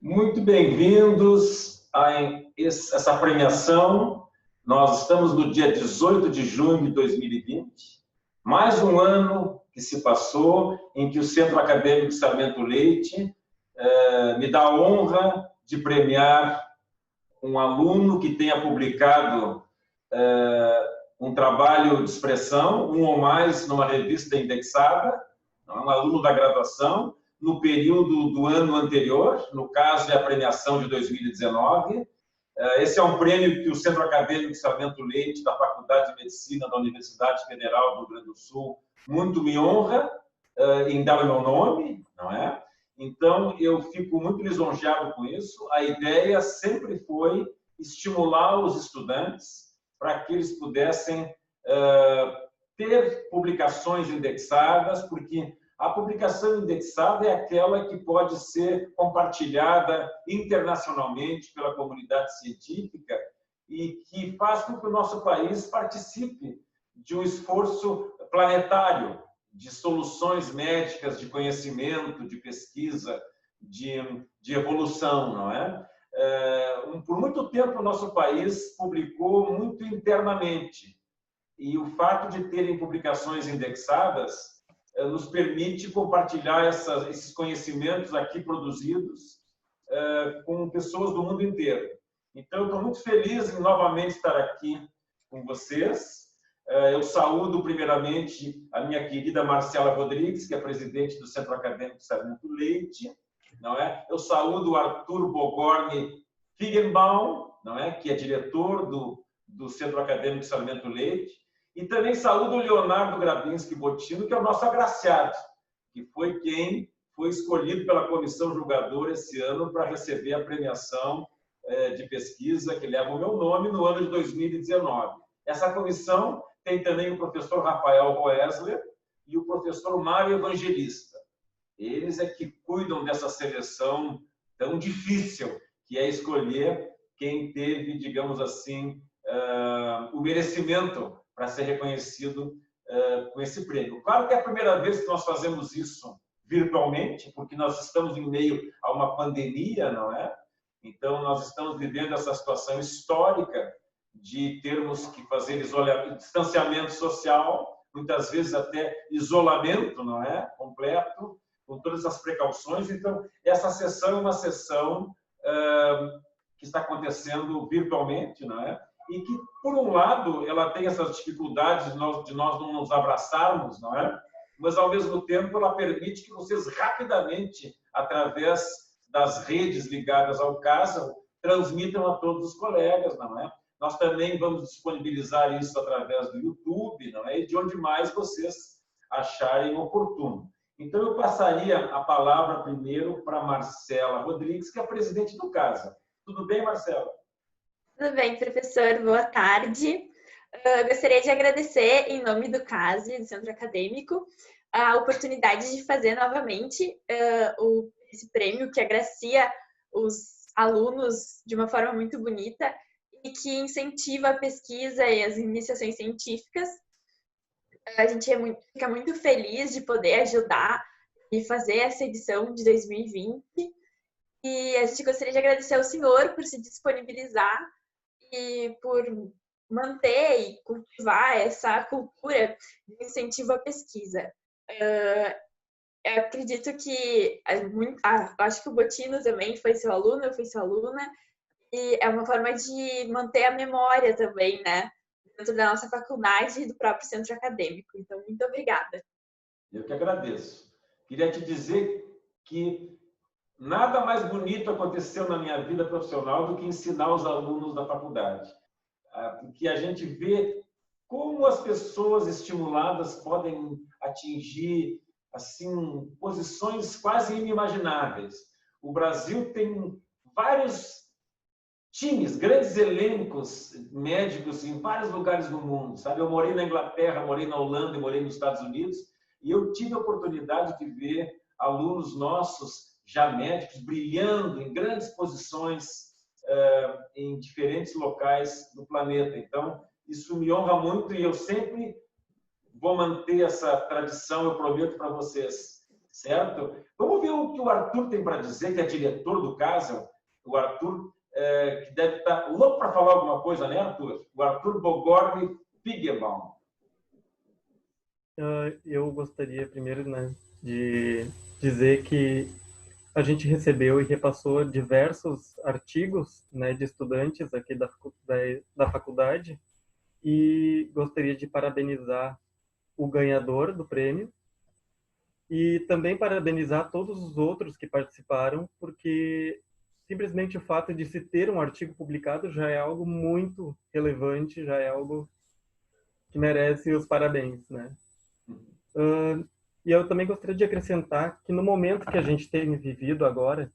Muito bem-vindos a essa premiação. Nós estamos no dia 18 de junho de 2020, mais um ano que se passou em que o Centro Acadêmico Sarmento Leite me dá a honra de premiar um aluno que tenha publicado um trabalho de expressão, um ou mais, numa revista indexada, um aluno da graduação, no período do ano anterior, no caso é a premiação de 2019. Esse é um prêmio que o Centro Acadêmico Sarmento Leite, da Faculdade de Medicina da Universidade Federal do Rio Grande do Sul, muito me honra em dar o meu nome, não é? Então, eu fico muito lisonjeado com isso. A ideia sempre foi estimular os estudantes para que eles pudessem ter publicações indexadas, porque a publicação indexada é aquela que pode ser compartilhada internacionalmente pela comunidade científica e que faz com que o nosso país participe de um esforço planetário de soluções médicas, de conhecimento, de pesquisa, de evolução, não é? Por muito tempo, o nosso país publicou muito internamente, e o fato de terem publicações indexadas nos permite compartilhar esses conhecimentos aqui produzidos com pessoas do mundo inteiro. Então, eu estou muito feliz em novamente estar aqui com vocês. Eu saúdo, primeiramente, a minha querida Marcela Rodrigues, que é presidente do Centro Acadêmico Sarmento Leite, não é? Eu saúdo o Arthur Bogorni Figgenbaum, não é? Que é diretor do Centro Acadêmico Sarmento Leite. E também saúdo o Leonardo Grabinski Bottino, que é o nosso agraciado, que foi quem foi escolhido pela comissão julgadora esse ano para receber a premiação de pesquisa que leva o meu nome no ano de 2019. Essa comissão tem também o professor Rafael Roesler e o professor Mário Evangelista. Eles é que cuidam dessa seleção tão difícil, que é escolher quem teve, digamos assim, o merecimento para ser reconhecido com esse prêmio. Claro que é a primeira vez que nós fazemos isso virtualmente, porque nós estamos em meio a uma pandemia, não é? Então, nós estamos vivendo essa situação histórica de termos que fazer distanciamento social, muitas vezes até isolamento, não é? Completo, com todas as precauções. Então, essa sessão é uma sessão que está acontecendo virtualmente, não é? E que, por um lado, ela tem essas dificuldades de nós não nos abraçarmos, não é? Mas, ao mesmo tempo, ela permite que vocês rapidamente, através das redes ligadas ao CASA, transmitam a todos os colegas, não é? Nós também vamos disponibilizar isso através do YouTube, não é? E de onde mais vocês acharem oportuno. Então, eu passaria a palavra primeiro para Marcela Rodrigues, que é a presidente do CASA. Tudo bem, Marcela? Tudo bem, professor. Boa tarde. Gostaria de agradecer, em nome do CASE, do Centro Acadêmico, a oportunidade de fazer novamente esse prêmio que agracia os alunos de uma forma muito bonita e que incentiva a pesquisa e as iniciações científicas. A gente fica muito feliz de poder ajudar e fazer essa edição de 2020. E a gente gostaria de agradecer ao senhor por se disponibilizar e por manter e cultivar essa cultura de incentivo à pesquisa. Eu acredito que, acho que o Bottino também foi seu aluno, eu fui sua aluna, e é uma forma de manter a memória também, né? Dentro da nossa faculdade e do próprio centro acadêmico. Então, muito obrigada. Eu que agradeço. Queria te dizer que nada mais bonito aconteceu na minha vida profissional do que ensinar os alunos da faculdade. Porque a gente vê como as pessoas estimuladas podem atingir assim posições quase inimagináveis. O Brasil tem vários times, grandes elencos médicos em vários lugares do mundo, sabe? Eu morei na Inglaterra, morei na Holanda, morei nos Estados Unidos, e eu tive a oportunidade de ver alunos nossos já médicos brilhando em grandes posições em diferentes locais do planeta. Então, isso me honra muito e eu sempre vou manter essa tradição, eu prometo para vocês. certo? Vamos ver o que o Arthur tem para dizer, que é diretor do CASEL. O Arthur, que deve estar louco para falar alguma coisa, né, Arthur? O Arthur Bogorni Figuebaum. Eu gostaria primeiro, né, de dizer que a gente recebeu e repassou diversos artigos, né, de estudantes aqui da faculdade, e gostaria de parabenizar o ganhador do prêmio e também parabenizar todos os outros que participaram, porque simplesmente o fato de se ter um artigo publicado já é algo muito relevante, já é algo que merece os parabéns, né? E eu também gostaria de acrescentar que no momento que a gente tem vivido agora,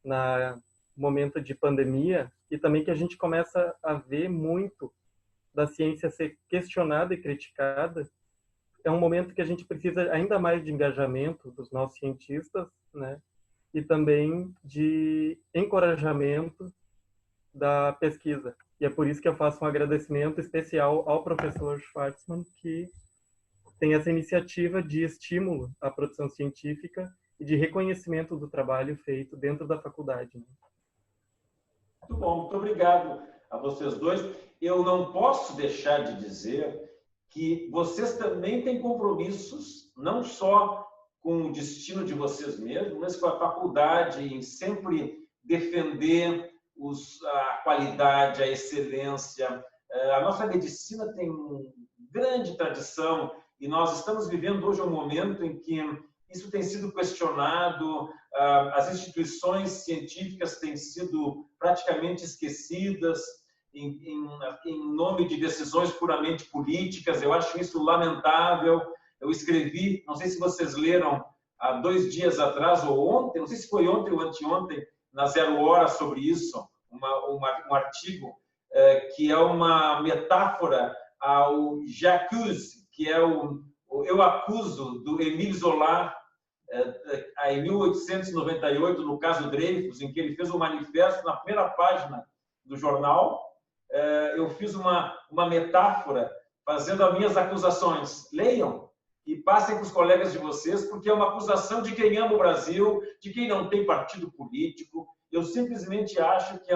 no momento de pandemia, e também que a gente começa a ver muito da ciência ser questionada e criticada, é um momento que a gente precisa ainda mais de engajamento dos nossos cientistas, né? E também de encorajamento da pesquisa. E é por isso que eu faço um agradecimento especial ao professor Schwartzman, que tem essa iniciativa de estímulo à produção científica e de reconhecimento do trabalho feito dentro da faculdade. Muito bom, muito obrigado a vocês dois. Eu não posso deixar de dizer que vocês também têm compromissos, não só com o destino de vocês mesmos, mas com a faculdade, em sempre defender a qualidade, a excelência. A nossa medicina tem uma grande tradição e nós estamos vivendo hoje um momento em que isso tem sido questionado, as instituições científicas têm sido praticamente esquecidas em nome de decisões puramente políticas. Eu acho isso lamentável. Eu escrevi, não sei se vocês leram há 2 dias atrás ou ontem, não sei se foi ontem ou anteontem, na Zero Hora sobre isso, um artigo que é uma metáfora ao J'accuse, que é o Eu Acuso, do Émile Zola, em 1898, no caso Dreyfus, em que ele fez um manifesto na primeira página do jornal. Eu fiz uma metáfora fazendo as minhas acusações. Leiam e passem para os colegas de vocês, porque é uma acusação de quem ama o Brasil, de quem não tem partido político. Eu simplesmente acho que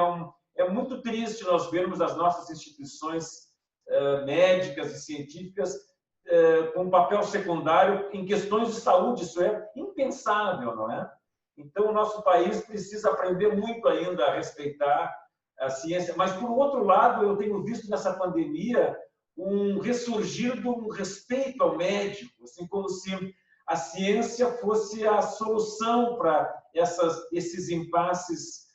é muito triste nós vermos as nossas instituições médicas e científicas com um papel secundário em questões de saúde. Isso é impensável, não é? Então, o nosso país precisa aprender muito ainda a respeitar a ciência. Mas, por outro lado, eu tenho visto nessa pandemia um ressurgir de um respeito ao médico, assim, como se a ciência fosse a solução para esses impasses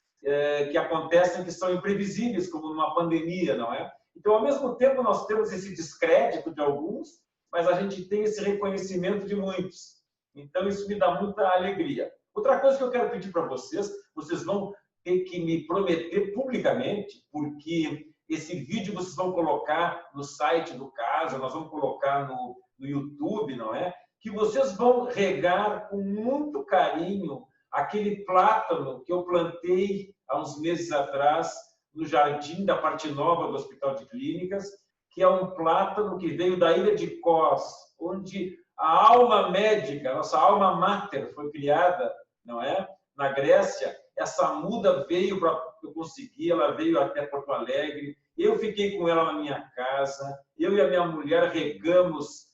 que acontecem, que são imprevisíveis, como numa pandemia, não é? Então, ao mesmo tempo, nós temos esse descrédito de alguns, mas a gente tem esse reconhecimento de muitos. Então, isso me dá muita alegria. Outra coisa que eu quero pedir para vocês, vocês vão ter que me prometer publicamente, porque esse vídeo vocês vão colocar no site do CASEL, nós vamos colocar no YouTube, não é? Que vocês vão regar com muito carinho aquele plátano que eu plantei há uns meses atrás no jardim da parte nova do Hospital de Clínicas, que é um plátano que veio da ilha de Kos, onde a alma médica, a nossa alma mater foi criada, não é? Na Grécia. Essa muda veio para eu conseguir, ela veio até Porto Alegre, eu fiquei com ela na minha casa, eu e a minha mulher regamos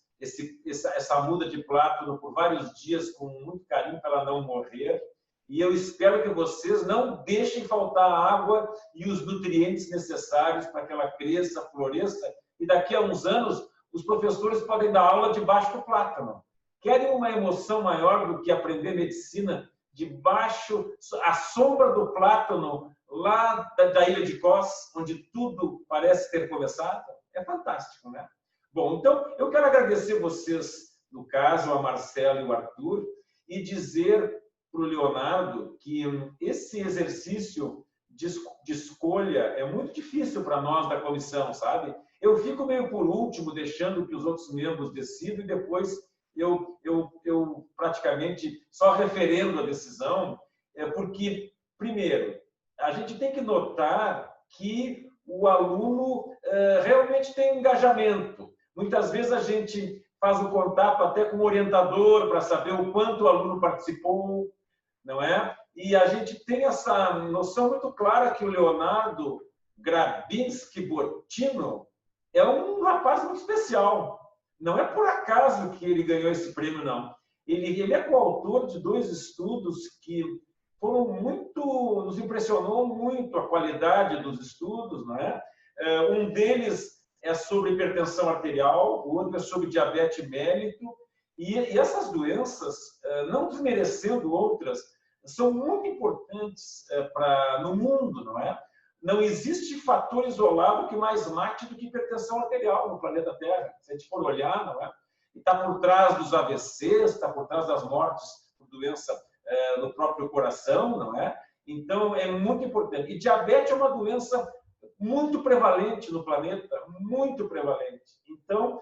essa muda de plátano por vários dias com muito carinho para ela não morrer, e eu espero que vocês não deixem faltar a água e os nutrientes necessários para que ela cresça, floresça, e daqui a uns anos os professores podem dar aula debaixo do plátano. Querem uma emoção maior do que aprender medicina debaixo, à sombra do plátano, lá da ilha de Kos, onde tudo parece ter começado? É fantástico, né? Bom, então, eu quero agradecer vocês, no caso, a Marcela e o Arthur, e dizer para o Leonardo que esse exercício de escolha é muito difícil para nós da comissão, sabe? Eu fico meio por último, deixando que os outros membros decidam, e depois eu praticamente só referendo a decisão, porque, primeiro, a gente tem que notar que o aluno realmente tem engajamento. Muitas vezes a gente faz o contato até com o orientador para saber o quanto o aluno participou, não é? E a gente tem essa noção muito clara que o Leonardo Grabinski Bottino é um rapaz muito especial. Não é por acaso que ele ganhou esse prêmio, não. Ele é coautor de 2 estudos que foram muito, nos impressionou muito a qualidade dos estudos, não é? Um deles é sobre hipertensão arterial, o outro é sobre diabetes mellitus, e essas doenças, não desmerecendo outras, são muito importantes no mundo, não é? Não existe fator isolado que mais mate do que hipertensão arterial no planeta Terra. Se a gente for olhar, não é? E está por trás dos AVCs, está por trás das mortes por doença no próprio coração, não é? Então, é muito importante. E diabetes é uma doença muito prevalente no planeta, muito prevalente. Então,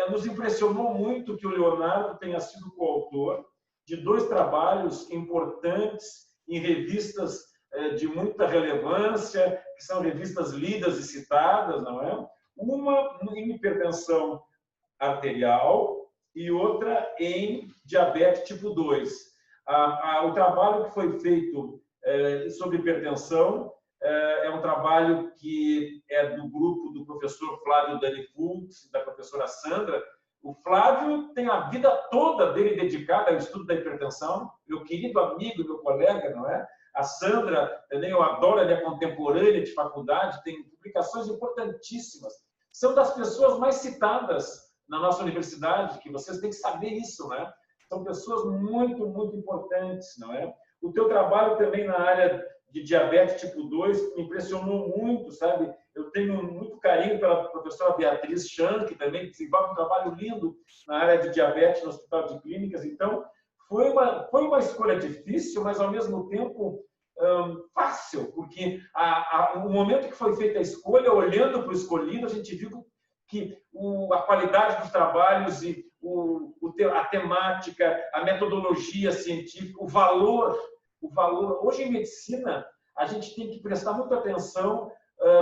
nos impressionou muito que o Leonardo tenha sido coautor de 2 trabalhos importantes em revistas de muita relevância, que são revistas lidas e citadas, não é? Uma em hipertensão arterial e outra em diabetes tipo 2. O trabalho que foi feito sobre hipertensão é um trabalho que é do grupo do professor Flávio Dani Fultz e da professora Sandra. O Flávio tem a vida toda dele dedicada ao estudo da hipertensão, meu querido amigo, meu colega, não é? A Sandra, também eu adoro, ela é contemporânea de faculdade, tem publicações importantíssimas. São das pessoas mais citadas na nossa universidade, que vocês têm que saber isso, né? São pessoas muito, muito importantes, não é? O teu trabalho também na área de diabetes tipo 2 me impressionou muito, sabe? Eu tenho muito carinho pela professora Beatriz Chan, que também desenvolve um trabalho lindo na área de diabetes no Hospital de Clínicas. Então, foi uma escolha difícil, mas ao mesmo tempo fácil, porque no momento que foi feita a escolha, olhando para o escolhido, a gente viu que a qualidade dos trabalhos e a temática, a metodologia científica, o valor. Hoje, em medicina, a gente tem que prestar muita atenção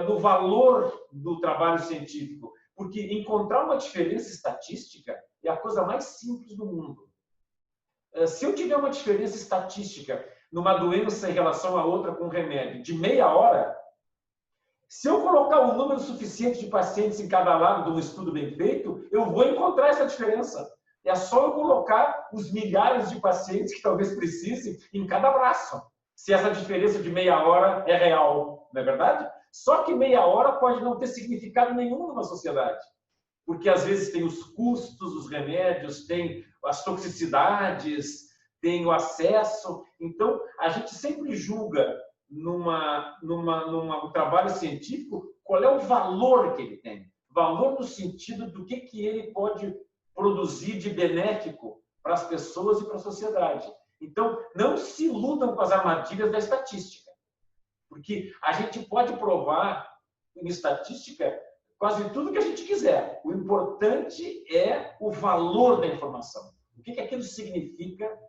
no valor do trabalho científico, porque encontrar uma diferença estatística é a coisa mais simples do mundo. Se eu tiver uma diferença estatística numa doença em relação a outra com remédio de meia hora, se eu colocar um número suficiente de pacientes em cada lado de um estudo bem feito, eu vou encontrar essa diferença. É só eu colocar os milhares de pacientes que talvez precisem em cada braço, se essa diferença de meia hora é real, não é verdade? Só que meia hora pode não ter significado nenhum numa sociedade, porque às vezes tem os custos dos remédios, tem as toxicidades, tem o acesso. Então, a gente sempre julga num trabalho científico qual é o valor que ele tem. Valor no sentido do que ele pode produzir de benéfico para as pessoas e para a sociedade. Então, não se iludam com as armadilhas da estatística, porque a gente pode provar em estatística quase tudo que a gente quiser. O importante é o valor da informação. O que aquilo significa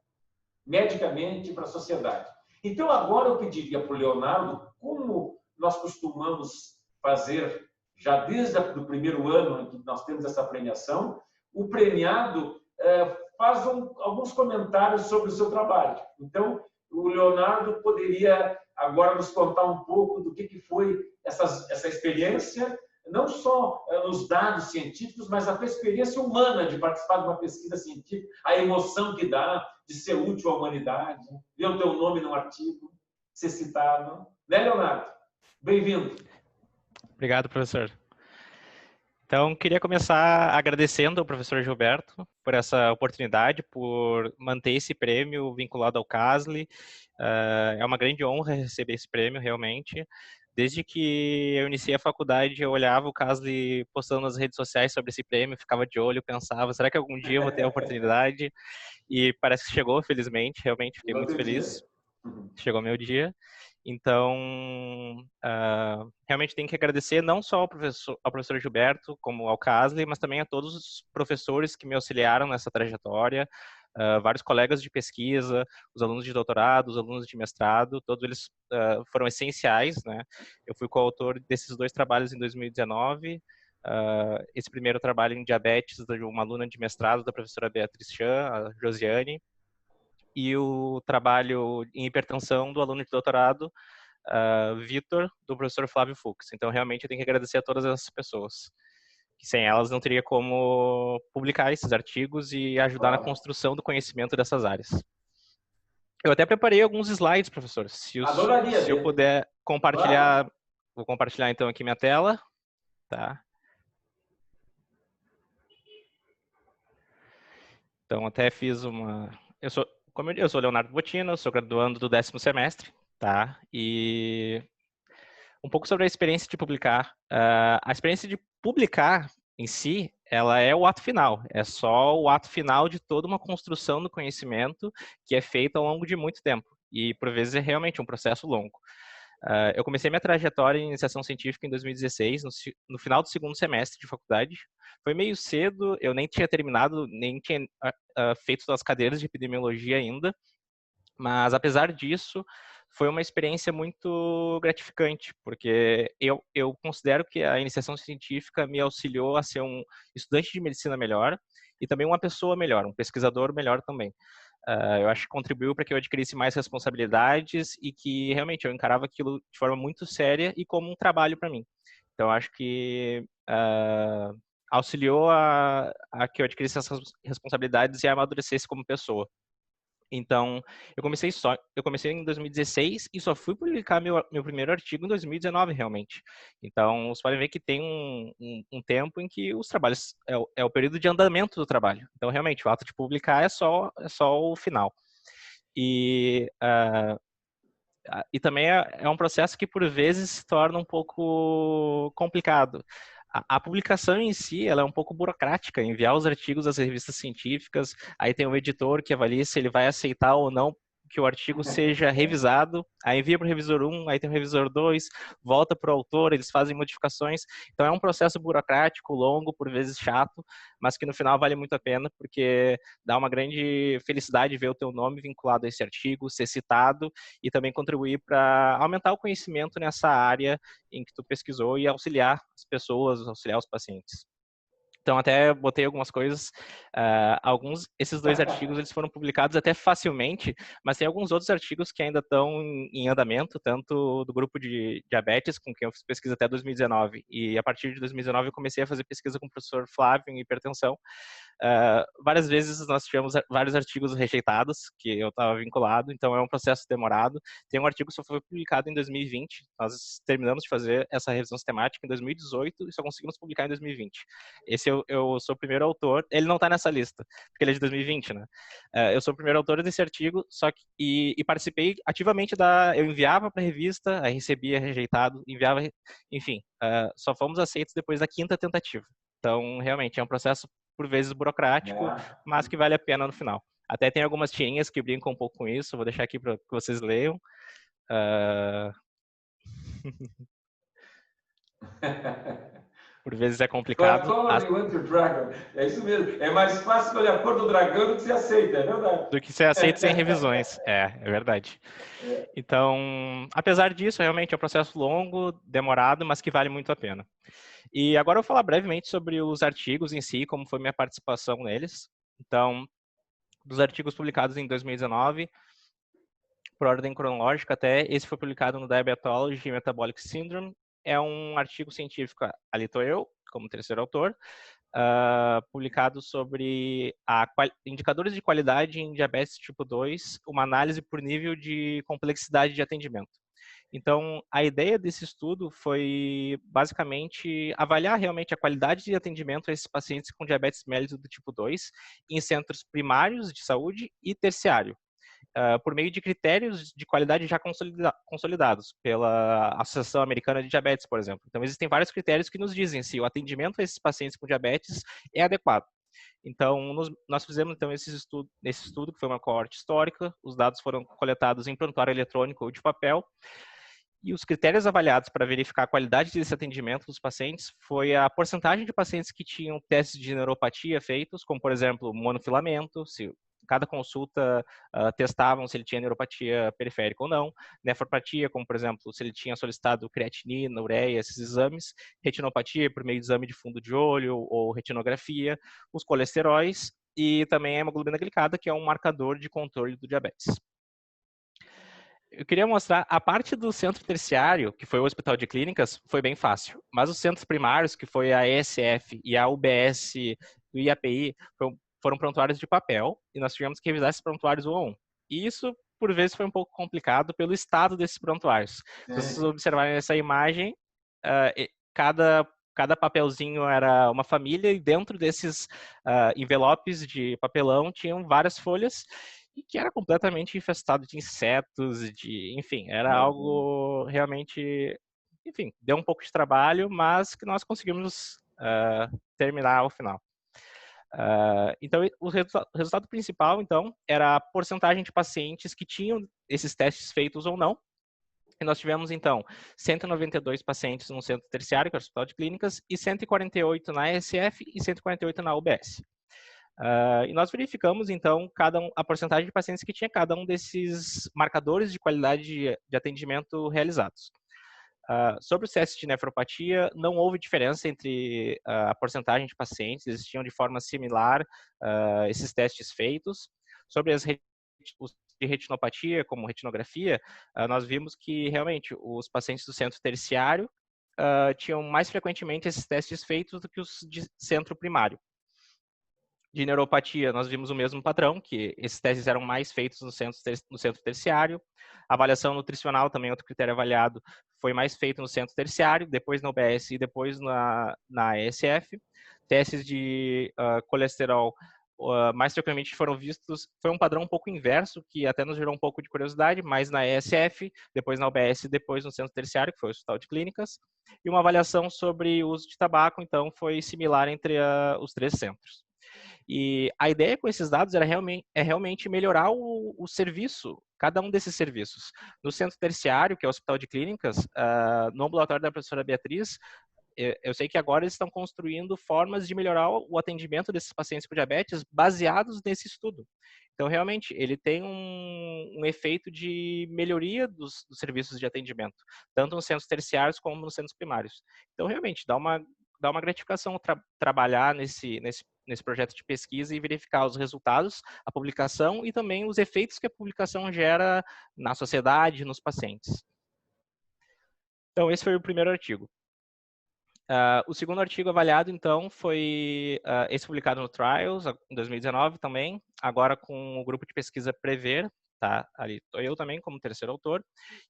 medicamente para a sociedade. Então, agora eu pediria para o Leonardo, como nós costumamos fazer já desde o primeiro ano em que nós temos essa premiação, o premiado faz alguns comentários sobre o seu trabalho. Então, o Leonardo poderia agora nos contar um pouco do que foi essa experiência, não só nos dados científicos, mas a experiência humana de participar de uma pesquisa científica, a emoção que dá de ser útil à humanidade, ver o teu nome num artigo, ser citado. Né, Leonardo? Bem-vindo. Obrigado, professor. Então, queria começar agradecendo ao professor Gilberto por essa oportunidade, por manter esse prêmio vinculado ao CASLI. É uma grande honra receber esse prêmio, realmente. Desde que eu iniciei a faculdade, eu olhava o CASLI postando nas redes sociais sobre esse prêmio, ficava de olho, pensava, será que algum dia eu vou ter a oportunidade? E parece que chegou, felizmente, realmente fiquei muito feliz. Chegou meu dia. Então, realmente tenho que agradecer não só ao professor Gilberto, como ao CASLI, mas também a todos os professores que me auxiliaram nessa trajetória, vários colegas de pesquisa, os alunos de doutorado, os alunos de mestrado, todos eles foram essenciais, né? Eu fui coautor desses 2 trabalhos em 2019, esse primeiro trabalho em diabetes de uma aluna de mestrado da professora Beatriz Chan, a Josiane, e o trabalho em hipertensão do aluno de doutorado, Vitor, do professor Flávio Fux. Então, realmente, eu tenho que agradecer a todas essas pessoas, que sem elas não teria como publicar esses artigos e ajudar na construção do conhecimento dessas áreas. Eu até preparei alguns slides, professor. Se eu puder compartilhar, vou compartilhar então aqui minha tela. Tá. Então, até fiz uma... Como eu sou Leonardo Bottino, sou graduando do 10º semestre, tá? E um pouco sobre a experiência de publicar. A experiência de publicar em si, ela é o ato final. É só o ato final de toda uma construção do conhecimento que é feita ao longo de muito tempo. E, por vezes, é realmente um processo longo. Eu comecei minha trajetória em iniciação científica em 2016, no final do 2º semestre de faculdade. Foi meio cedo, eu nem tinha terminado, nem tinha feito as cadeiras de epidemiologia ainda, mas apesar disso, foi uma experiência muito gratificante, porque eu considero que a iniciação científica me auxiliou a ser um estudante de medicina melhor e também uma pessoa melhor, um pesquisador melhor também. Eu acho que contribuiu para que eu adquirisse mais responsabilidades e que realmente eu encarava aquilo de forma muito séria e como um trabalho para mim. Então, acho que auxiliou a que eu adquirisse essas responsabilidades e a amadurecesse como pessoa. Então, eu comecei em 2016 e só fui publicar meu primeiro artigo em 2019, realmente. Então, vocês podem ver que tem um tempo em que os trabalhos, é o período de andamento do trabalho. Então, realmente, o ato de publicar é só o final. E também é um processo que, por vezes, se torna um pouco complicado. A publicação em si, ela é um pouco burocrática, enviar os artigos às revistas científicas, aí tem um editor que avalia se ele vai aceitar ou não que o artigo seja revisado, aí envia para o revisor 1, aí tem o revisor 2, volta para o autor, eles fazem modificações. Então é um processo burocrático, longo, por vezes chato, mas que no final vale muito a pena, porque dá uma grande felicidade ver o teu nome vinculado a esse artigo, ser citado e também contribuir para aumentar o conhecimento nessa área em que tu pesquisou e auxiliar as pessoas, auxiliar os pacientes. Então, até botei algumas coisas. Esses 2 artigos eles foram publicados até facilmente, mas tem alguns outros artigos que ainda estão em andamento, tanto do grupo de diabetes, com quem eu fiz pesquisa até 2019, e a partir de 2019 eu comecei a fazer pesquisa com o professor Flávio em hipertensão. Várias vezes nós tivemos vários artigos rejeitados, que eu estava vinculado, então é um processo demorado. Tem um artigo que só foi publicado em 2020, nós terminamos de fazer essa revisão sistemática em 2018 e só conseguimos publicar em 2020. Esse eu sou o primeiro autor, ele não está nessa lista, porque ele é de 2020, né? Eu sou o primeiro autor desse artigo, só que, e participei ativamente eu enviava para a revista, aí recebia rejeitado, enviava, enfim, só fomos aceitos depois da 5ª tentativa. Então, realmente, é um processo por vezes burocrático, mas que vale a pena no final. Até tem algumas tirinhas que brincam um pouco com isso, vou deixar aqui para que vocês leiam. Por vezes é complicado. É isso mesmo. É mais fácil escolher a cor do dragão do que se aceita, é verdade. Do que ser aceito sem revisões. É verdade. Então, apesar disso, realmente é um processo longo, demorado, mas que vale muito a pena. E agora eu vou falar brevemente sobre os artigos em si, como foi minha participação neles. Então, dos artigos publicados em 2019, por ordem cronológica até, esse foi publicado no Diabetology Metabolic Syndrome. É um artigo científico, ali estou eu, como terceiro autor, publicado sobre indicadores de qualidade em diabetes tipo 2, uma análise por nível de complexidade de atendimento. Então, a ideia desse estudo foi, basicamente, avaliar realmente a qualidade de atendimento a esses pacientes com diabetes mellitus do tipo 2 em centros primários de saúde e terciário, por meio de critérios de qualidade já consolidados pela Associação Americana de Diabetes, por exemplo. Então, existem vários critérios que nos dizem se o atendimento a esses pacientes com diabetes é adequado. Então, nós fizemos então esse estudo, que foi uma coorte histórica, os dados foram coletados em prontuário eletrônico ou de papel, e os critérios avaliados para verificar a qualidade desse atendimento dos pacientes foi a porcentagem de pacientes que tinham testes de neuropatia feitos, como, por exemplo, monofilamento, se o cada consulta testavam se ele tinha neuropatia periférica ou não, nefropatia, como por exemplo, se ele tinha solicitado creatinina, ureia, esses exames, retinopatia por meio de exame de fundo de olho ou retinografia, os colesteróis e também a hemoglobina glicada, que é um marcador de controle do diabetes. Eu queria mostrar, a parte do centro terciário, que foi o Hospital de Clínicas, foi bem fácil. Mas os centros primários, que foi a ESF e a UBS e o IAPI, foram prontuários de papel, e nós tivemos que revisar esses prontuários um a um. E isso, por vezes, foi um pouco complicado pelo estado desses prontuários. Se vocês observarem essa imagem, cada papelzinho era uma família, e dentro desses envelopes de papelão tinham várias folhas, e que era completamente infestado de insetos, enfim, era algo realmente, enfim, deu um pouco de trabalho, mas que nós conseguimos terminar ao final. Então, o resultado principal, então, era a porcentagem de pacientes que tinham esses testes feitos ou não. E nós tivemos, então, 192 pacientes no centro terciário, que é o Hospital de Clínicas, e 148 na ESF e 148 na UBS. E nós verificamos, então, a porcentagem de pacientes que tinha cada um desses marcadores de qualidade de atendimento realizados. Sobre os testes de nefropatia, não houve diferença entre a porcentagem de pacientes, existiam de forma similar esses testes feitos. Sobre os de retinopatia, como retinografia, nós vimos que, realmente, os pacientes do centro terciário tinham mais frequentemente esses testes feitos do que os de centro primário. De neuropatia, nós vimos o mesmo padrão, que esses testes eram mais feitos no centro terciário. A avaliação nutricional, também outro critério avaliado, foi mais feito no centro terciário, depois na UBS e depois na ESF. Testes de colesterol mais frequentemente foram vistos, foi um padrão um pouco inverso, que até nos gerou um pouco de curiosidade, mais na ESF, depois na UBS e depois no centro terciário, que foi o Hospital de Clínicas. E uma avaliação sobre o uso de tabaco, então, foi similar entre os três centros. E a ideia com esses dados é realmente melhorar o serviço, cada um desses serviços. No centro terciário, que é o Hospital de Clínicas, no ambulatório da professora Beatriz, eu sei que agora eles estão construindo formas de melhorar o atendimento desses pacientes com diabetes baseados nesse estudo. Então, realmente, ele tem um efeito de melhoria dos serviços de atendimento, tanto nos centros terciários como nos centros primários. Então, realmente, dá uma gratificação trabalhar nesse projeto de pesquisa e verificar os resultados, a publicação e também os efeitos que a publicação gera na sociedade, nos pacientes. Então, esse foi o primeiro artigo. O segundo artigo avaliado, então, foi esse publicado no Trials, em 2019 também, agora com o grupo de pesquisa Prever, tá? Ali estou eu também como terceiro autor,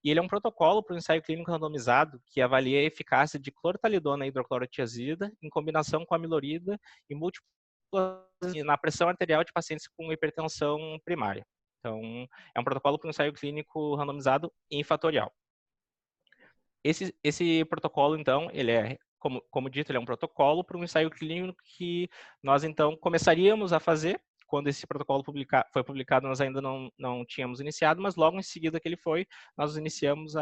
e ele é um protocolo para o ensaio clínico randomizado que avalia a eficácia de clortalidona e hidroclorotiazida em combinação com amilorida e múltiplas na pressão arterial de pacientes com hipertensão primária. Então, é um protocolo para o ensaio clínico randomizado em fatorial. Esse protocolo, então, ele é, como dito, ele é um protocolo para um ensaio clínico que nós, então, começaríamos a fazer. Quando esse protocolo foi publicado, nós ainda não tínhamos iniciado, mas logo em seguida que ele foi, nós iniciamos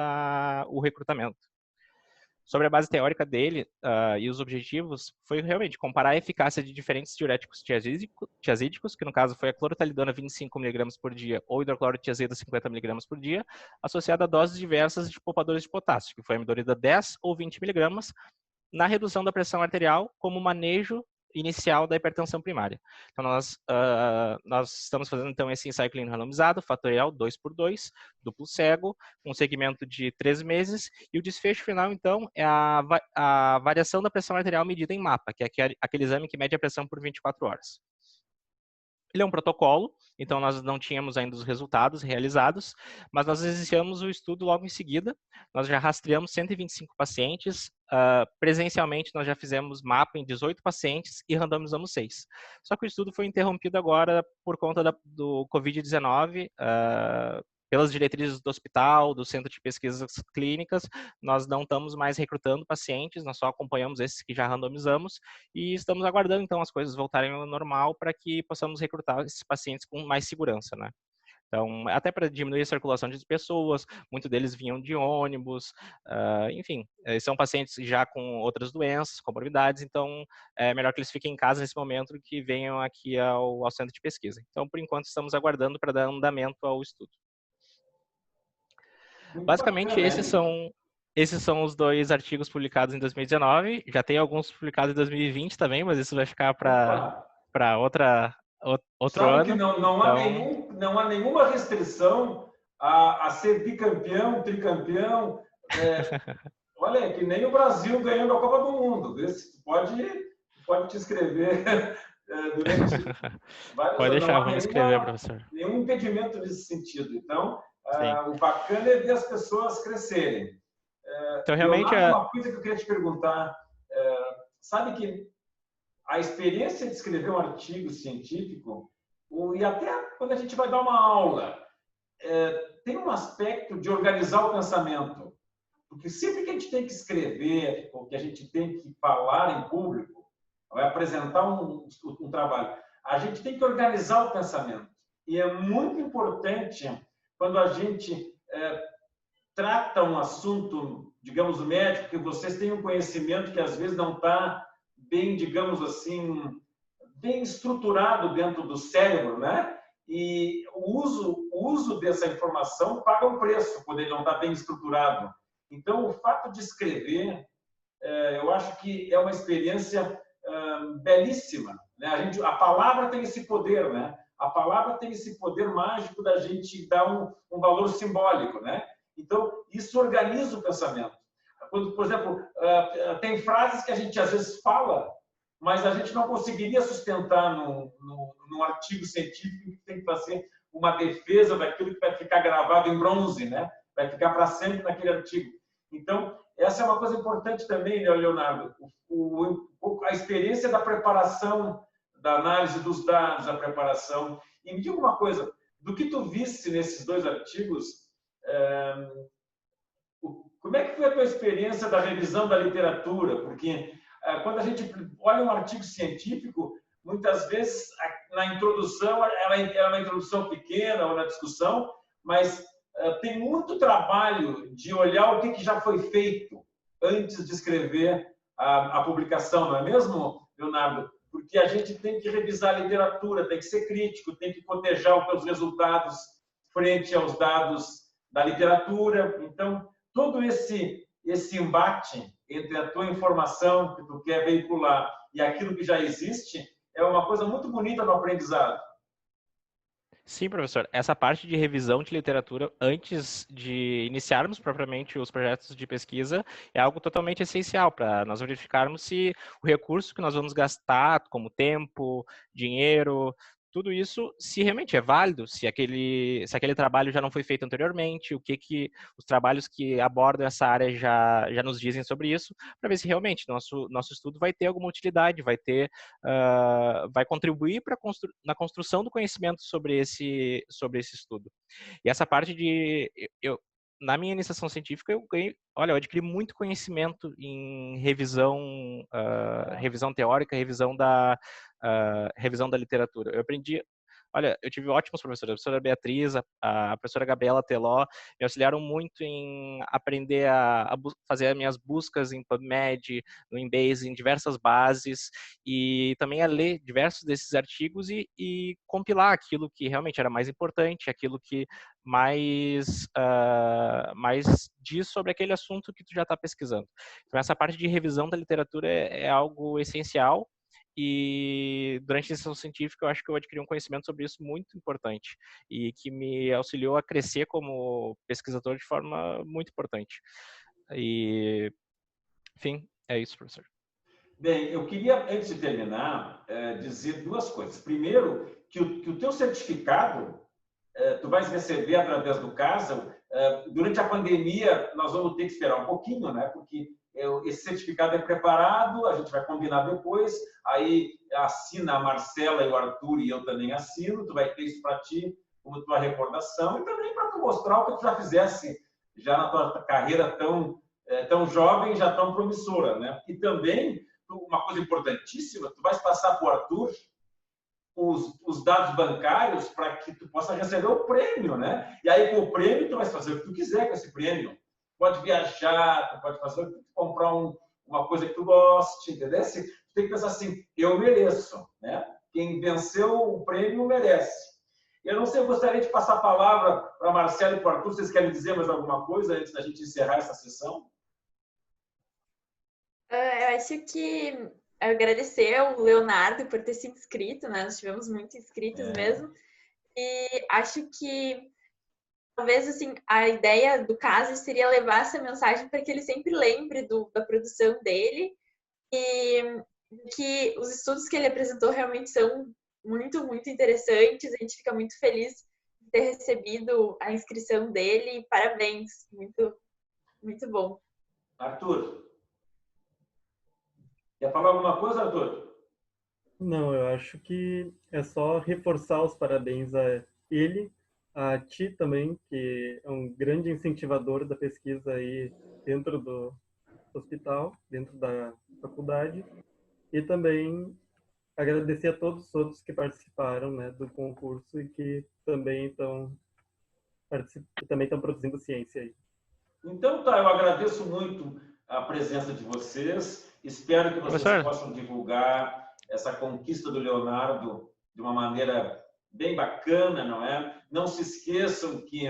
o recrutamento. Sobre a base teórica dele e os objetivos, foi realmente comparar a eficácia de diferentes diuréticos tiazídicos, que no caso foi a clortalidona 25 mg por dia ou hidroclorotiazida 50 mg por dia, associada a doses diversas de poupadores de potássio, que foi a amilorida 10 ou 20 mg, na redução da pressão arterial como manejo inicial da hipertensão primária. Então, nós estamos fazendo, então, esse ensaio clínico randomizado, fatorial 2x2, duplo cego, com um segmento de 3 meses, e o desfecho final, então, é a variação da pressão arterial medida em mapa, que é aquele exame que mede a pressão por 24 horas. Ele é um protocolo, então nós não tínhamos ainda os resultados realizados, mas nós iniciamos o estudo logo em seguida. Nós já rastreamos 125 pacientes, presencialmente nós já fizemos mapa em 18 pacientes e randomizamos 6. Só que o estudo foi interrompido agora por conta do Covid-19, pelas diretrizes do hospital, do Centro de Pesquisas Clínicas, nós não estamos mais recrutando pacientes, nós só acompanhamos esses que já randomizamos e estamos aguardando, então, as coisas voltarem ao normal para que possamos recrutar esses pacientes com mais segurança, né? Então, até para diminuir a circulação de pessoas, muitos deles vinham de ônibus, enfim, são pacientes já com outras doenças, comorbidades, então é melhor que eles fiquem em casa nesse momento do que venham aqui ao centro de pesquisa. Então, por enquanto, estamos aguardando para dar andamento ao estudo. Muito Basicamente, bacana, esses são os 2 artigos publicados em 2019. Já tem alguns publicados em 2020 também, mas isso vai ficar para outro Sabe que ano. não há nenhuma restrição a ser bicampeão, tricampeão. Olha, que nem o Brasil ganhando a Copa do Mundo. Você pode te inscrever durante vários Pode anos. deixar, vamos escrever, professor. Nenhum impedimento nesse sentido. Então, o bacana é ver as pessoas crescerem. Então, realmente, Leonardo, uma coisa que eu queria te perguntar, sabe que a experiência de escrever um artigo científico, e até quando a gente vai dar uma aula, tem um aspecto de organizar o pensamento. Porque sempre que a gente tem que escrever, ou que a gente tem que falar em público, vai apresentar um trabalho, a gente tem que organizar o pensamento. E é muito importante quando a gente trata um assunto, digamos, médico, que vocês têm um conhecimento que às vezes não está bem, digamos assim, bem estruturado dentro do cérebro, né? E o uso dessa informação paga um preço quando ele não está bem estruturado. Então, o fato de escrever, eu acho que é uma experiência belíssima, né? A palavra tem esse poder, né? A palavra tem esse poder mágico da gente dar um valor simbólico, né? Então, isso organiza o pensamento. Quando, por exemplo, tem frases que a gente às vezes fala, mas a gente não conseguiria sustentar num artigo científico que tem que fazer uma defesa daquilo que vai ficar gravado em bronze, né? Vai ficar para sempre naquele artigo. Então, essa é uma coisa importante também, né, Leonardo? A experiência da preparação, da análise dos dados, a preparação. E me diga uma coisa, do que tu viste nesses 2 artigos, como é que foi a tua experiência da revisão da literatura? Porque quando a gente olha um artigo científico, muitas vezes na introdução, ela é uma introdução pequena ou na discussão, mas tem muito trabalho de olhar o que já foi feito antes de escrever a publicação, não é mesmo, Leonardo? Porque a gente tem que revisar a literatura, tem que ser crítico, tem que cotejar os seus resultados frente aos dados da literatura. Então, todo esse embate entre a tua informação que tu quer veicular e aquilo que já existe é uma coisa muito bonita no aprendizado. Sim, professor. Essa parte de revisão de literatura antes de iniciarmos propriamente os projetos de pesquisa é algo totalmente essencial para nós verificarmos se o recurso que nós vamos gastar, como tempo, dinheiro, tudo isso, se realmente é válido, se aquele trabalho já não foi feito anteriormente, o que os trabalhos que abordam essa área já nos dizem sobre isso, para ver se realmente nosso estudo vai ter alguma utilidade, vai contribuir na construção do conhecimento sobre esse estudo. E essa parte na minha iniciação científica, eu adquiri muito conhecimento em revisão teórica, revisão da literatura. Eu aprendi, eu tive ótimos professores, a professora Beatriz, a professora Gabriela Teló, me auxiliaram muito em aprender a fazer as minhas buscas em PubMed, no Embase, em diversas bases, e também a ler diversos desses artigos e compilar aquilo que realmente era mais importante, aquilo que mais diz sobre aquele assunto que tu já está pesquisando. Então, essa parte de revisão da literatura é algo essencial. E durante a iniciação científica eu acho que eu adquiri um conhecimento sobre isso muito importante e que me auxiliou a crescer como pesquisador de forma muito importante. E, enfim, é isso, professor. Bem, eu queria, antes de terminar, dizer 2 coisas. Primeiro, que o teu certificado, tu vais receber através do CASA. Durante a pandemia, nós vamos ter que esperar um pouquinho, né? Porque esse certificado é preparado, a gente vai combinar depois, aí assina a Marcela e o Arthur e eu também assino, tu vai ter isso para ti como tua recordação e também para tu mostrar o que tu já fizesse já na tua carreira tão jovem, já tão promissora, né? E também, uma coisa importantíssima, tu vais passar para o Arthur os dados bancários para que tu possa receber o prêmio, né? E aí, com o prêmio, tu vai fazer o que tu quiser com esse prêmio. Pode viajar, tu pode fazer, comprar uma coisa que tu goste, entendeu? Tu tem que pensar assim, eu mereço, né? Quem venceu o prêmio merece. Eu não sei, eu gostaria de passar a palavra para Marcelo e para o Arthur. Vocês querem dizer mais alguma coisa antes da gente encerrar essa sessão? Eu acho que agradecer ao Leonardo por ter se inscrito, né? Nós tivemos muitos inscritos mesmo. E acho que talvez assim, a ideia do caso seria levar essa mensagem para que ele sempre lembre da produção dele e que os estudos que ele apresentou realmente são muito, muito interessantes. A gente fica muito feliz de ter recebido a inscrição dele. Parabéns, muito, muito bom. Arthur, quer falar alguma coisa, Arthur? Não, eu acho que é só reforçar os parabéns a ele, a ti também, que é um grande incentivador da pesquisa aí dentro do hospital, dentro da faculdade, e também agradecer a todos os outros que participaram, né, do concurso e que também estão produzindo ciência aí. Então tá, eu agradeço muito a presença de vocês. Espero que vocês possam divulgar essa conquista do Leonardo de uma maneira bem bacana, não é? Não se esqueçam que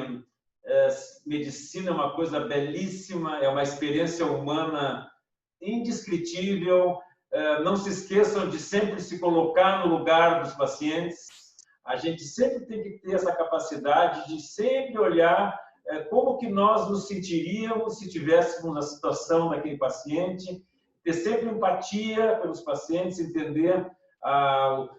medicina é uma coisa belíssima, é uma experiência humana indescritível. Não se esqueçam de sempre se colocar no lugar dos pacientes. A gente sempre tem que ter essa capacidade de sempre olhar como que nós nos sentiríamos se tivéssemos a situação daquele paciente, ter sempre empatia pelos pacientes, entender,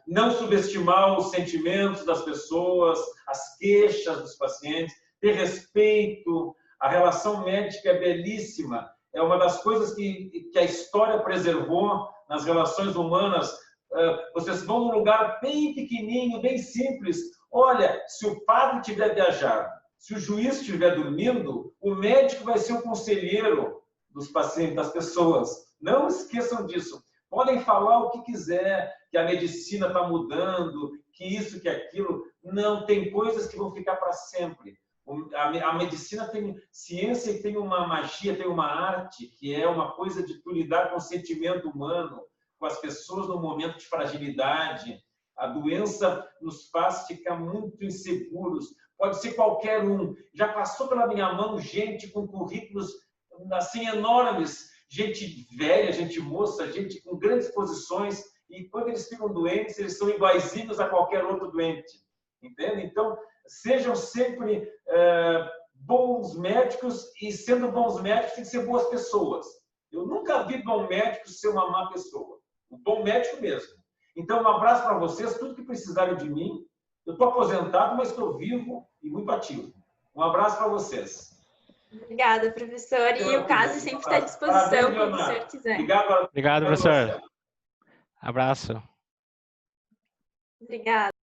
não subestimar os sentimentos das pessoas, as queixas dos pacientes, ter respeito. A relação médica é belíssima, é uma das coisas que a história preservou nas relações humanas. Vocês vão num lugar bem pequenininho, bem simples. Olha, se o padre tiver viajado, se o juiz estiver dormindo, o médico vai ser o conselheiro dos pacientes, das pessoas. Não esqueçam disso. Podem falar o que quiser, que a medicina está mudando, que isso, que aquilo. Não, tem coisas que vão ficar para sempre. A medicina tem ciência e tem uma magia, tem uma arte, que é uma coisa de tu lidar com o sentimento humano, com as pessoas no momento de fragilidade. A doença nos faz ficar muito inseguros. Pode ser qualquer um. Já passou pela minha mão gente com currículos assim enormes, gente velha, gente moça, gente com grandes posições, e quando eles ficam doentes, eles são iguaizinhos a qualquer outro doente. Entende? Então, sejam sempre bons médicos, e sendo bons médicos, tem que ser boas pessoas. Eu nunca vi bom médico ser uma má pessoa. Um bom médico mesmo. Então, um abraço para vocês, tudo que precisarem de mim. Eu estou aposentado, mas estou vivo e muito ativo. Um abraço para vocês. Obrigada, professor. E o caso sempre está à disposição quando o senhor quiser. Obrigado, professor. Abraço. Obrigada.